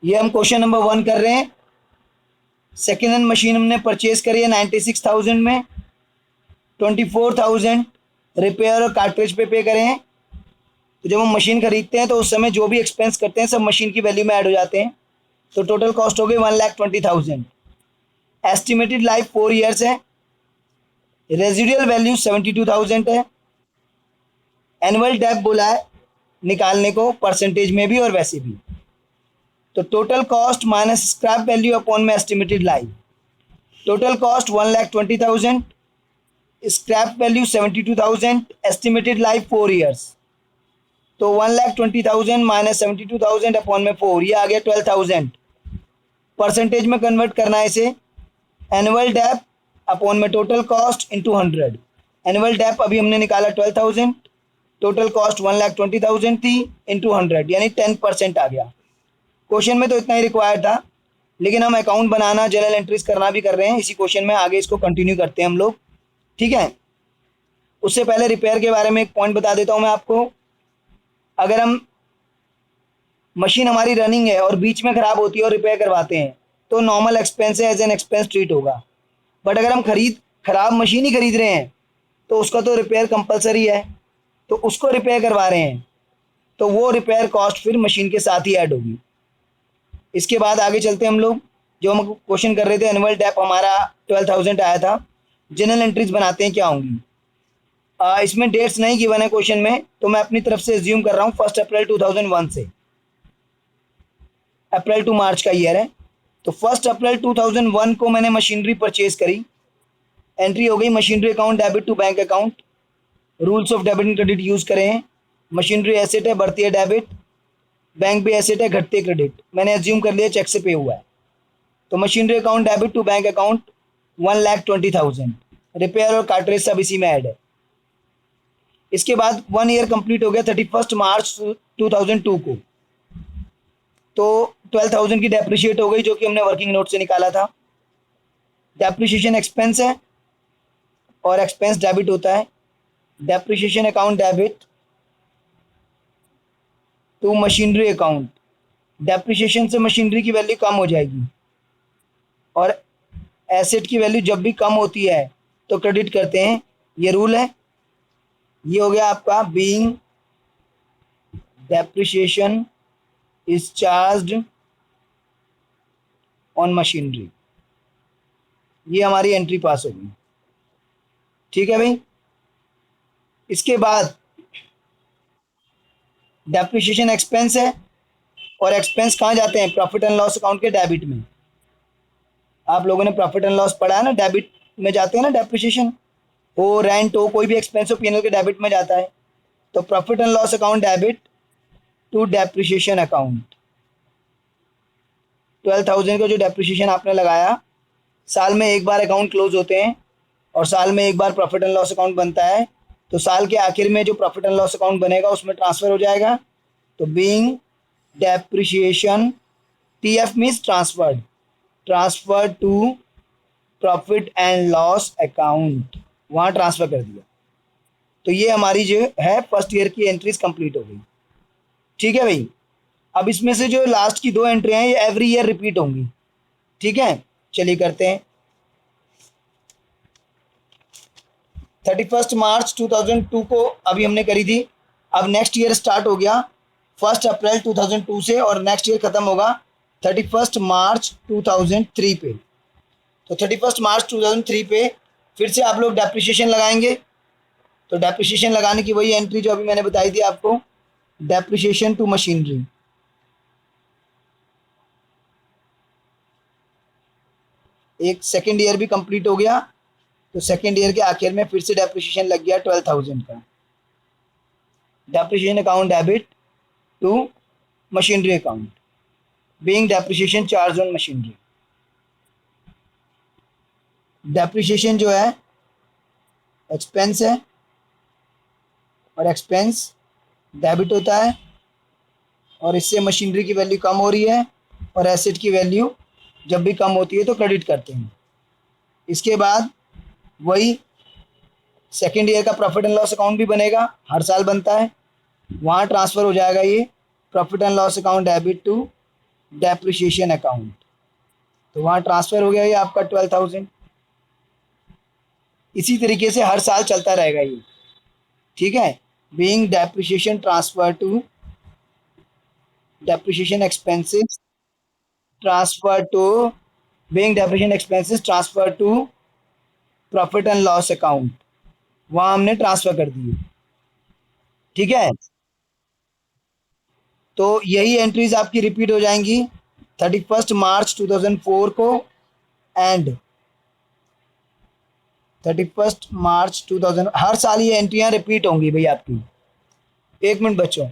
ये हम question number 1 कर रहे हैं। सेकेंड हैंड मशीन हमने परचेज करी है 96,000 में, 24,000 रिपेयर और कार्ट्रिज पे करे हैं। तो जब हम मशीन खरीदते हैं तो उस समय जो भी एक्सपेंस करते हैं सब मशीन की वैल्यू में ऐड हो जाते हैं। तो टोटल कॉस्ट हो गई 1,20,000। एस्टिमेटेड लाइफ 4 ईयर्स है। रेजिडुअल वैल्यू 72,000 है। एनुअल डेप्थ बोला है निकालने को, परसेंटेज में भी और वैसे भी। तो total cost minus scrap value upon में estimated life. Total cost 1,20,000, scrap value 72,000, estimated life 4 years. तो 1,20,000 माइनस 72,000 अपॉन में 4, ये आ गया 12,000। परसेंटेज में कन्वर्ट करना है इसे। एनुअल डेप्थ अपॉन में total cost into 100। Annual depth अभी हमने निकाला 12,000, टोटल कॉस्ट 1,20,000 थी इंटू 100, यानी 10% आ गया। क्वेश्चन में तो इतना ही रिक्वायर्ड था, लेकिन हम अकाउंट बनाना, जर्नल एंट्रीज करना भी कर रहे हैं इसी क्वेश्चन में। आगे इसको कंटिन्यू करते हैं हम लोग, ठीक है। उससे पहले रिपेयर के बारे में एक पॉइंट बता देता हूं मैं आपको। अगर हम मशीन हमारी रनिंग है और बीच में खराब होती है और रिपेयर करवाते हैं तो नॉर्मल एक्सपेंस है, एज एन एक्सपेंस ट्रीट होगा। बट अगर हम खराब मशीन ही खरीद रहे हैं तो उसका तो रिपेयर कंपलसरी है, तो उसको रिपेयर करवा रहे हैं तो वो रिपेयर कॉस्ट फिर मशीन के साथ ही ऐड होगी। इसके बाद आगे चलते हैं हम लोग। जो हम क्वेश्चन कर रहे थे, एनुअल डेप्थ हमारा 12,000 आया था। जनरल एंट्रीज बनाते हैं क्या होंगी। इसमें डेट्स नहीं गिवन है क्वेश्चन में, तो मैं अपनी तरफ से एज्यूम कर रहा हूँ 1 अप्रैल 2001 से। अप्रैल टू मार्च का ईयर है। तो 1 अप्रैल 2001 को मैंने मशीनरी परचेज करी। एंट्री हो गई machinery account debit to bank account. Rules of debit and credit use करें हैं। मशीनरी एसेट है, बढ़ती है डेबिट। बैंक भी एसेट है, घटती है क्रेडिट। मैंने एज्यूम कर लिया चेक से पे हुआ है। तो machinery account debit to bank account 1,20,000। Repair और कार्ट्रेज सब इसी में ऐड है। इसके बाद 1 ईयर कंप्लीट हो गया 31 मार्च 2002 को। तो 12,000 की डेप्रिशिएट हो गई, जो कि हमने वर्किंग नोट से निकाला था। डेप्रिशिएशन एक्सपेंस है और एक्सपेंस डेबिट होता है। Depreciation account debit to machinery account. Depreciation से मशीनरी की वैल्यू कम हो जाएगी और एसेट की वैल्यू जब भी कम होती है तो क्रेडिट करते हैं, ये रूल है। ये हो गया आपका being depreciation is charged on machinery. ये हमारी एंट्री पास हो गई, ठीक है भाई। इसके बाद डेप्रिशिएशन एक्सपेंस है और एक्सपेंस कहाँ जाते हैं, प्रॉफिट एंड लॉस अकाउंट के डेबिट में। आप लोगों ने प्रॉफिट एंड लॉस पढ़ा है ना, डेबिट में जाते हैं ना डेप्रिशिएशन। हो, रेंट हो, कोई भी एक्सपेंस हो, पीएनएल के डेबिट में जाता है। तो profit and loss account debit to depreciation account. 12,000 का जो डेप्रिशिएशन आपने लगाया, साल में एक बार अकाउंट क्लोज होते हैं और साल में एक बार प्रॉफिट एंड लॉस अकाउंट बनता है। तो साल के आखिर में जो प्रॉफिट एंड लॉस अकाउंट बनेगा उसमें ट्रांसफ़र हो जाएगा। तो being depreciation, TF means transferred, transfer to profit and loss account, वहाँ ट्रांसफ़र कर दिया। तो ये हमारी जो है फर्स्ट ईयर की एंट्रीज कंप्लीट हो गई, ठीक है भाई। अब इसमें से जो लास्ट की 2 एंट्री हैं ये एवरी ईयर रिपीट होंगी, ठीक है। चलिए करते हैं। 31 मार्च 2002 को अभी हमने करी थी। अब नेक्स्ट ईयर स्टार्ट हो गया 1 अप्रैल 2002 से और नेक्स्ट ईयर ख़त्म होगा 31 मार्च 2003 पे। तो 31 मार्च 2003 पे फिर से आप लोग डेप्रिशिएशन लगाएंगे। तो डेप्रिशिएशन लगाने की वही एंट्री जो अभी मैंने बताई थी आपको, डेप्रिशिएशन टू मशीनरी। एक सेकेंड ईयर भी कंप्लीट हो गया, तो सेकेंड ईयर के आखिर में फिर से डेप्रिशिएशन लग गया 12,000 का। Depreciation account debit to machinery account, being depreciation charge on machinery. Depreciation जो है एक्सपेंस है और एक्सपेंस डेबिट होता है और इससे मशीनरी की वैल्यू कम हो रही है और एसेट की वैल्यू जब भी कम होती है तो क्रेडिट करते हैं। इसके बाद वही सेकेंड ईयर का प्रॉफिट एंड लॉस अकाउंट भी बनेगा, हर साल बनता है, वहाँ ट्रांसफ़र हो जाएगा ये profit and loss account debit to depreciation account, तो वहाँ ट्रांसफ़र हो गया ये आपका 12,000। इसी तरीके से हर साल चलता रहेगा ये, ठीक है। Being depreciation transfer to depreciation expenses transfer to being depreciation expenses transfer to profit and loss account, वहाँ हमने ट्रांसफ़र कर दिए, ठीक है। तो यही एंट्रीज आपकी रिपीट हो जाएंगी 31 मार्च 2004 को एंड 31 मार्च 2000, हर साल ये एंट्रियां रिपीट होंगी भाई आपकी। एक मिनट बच्चों।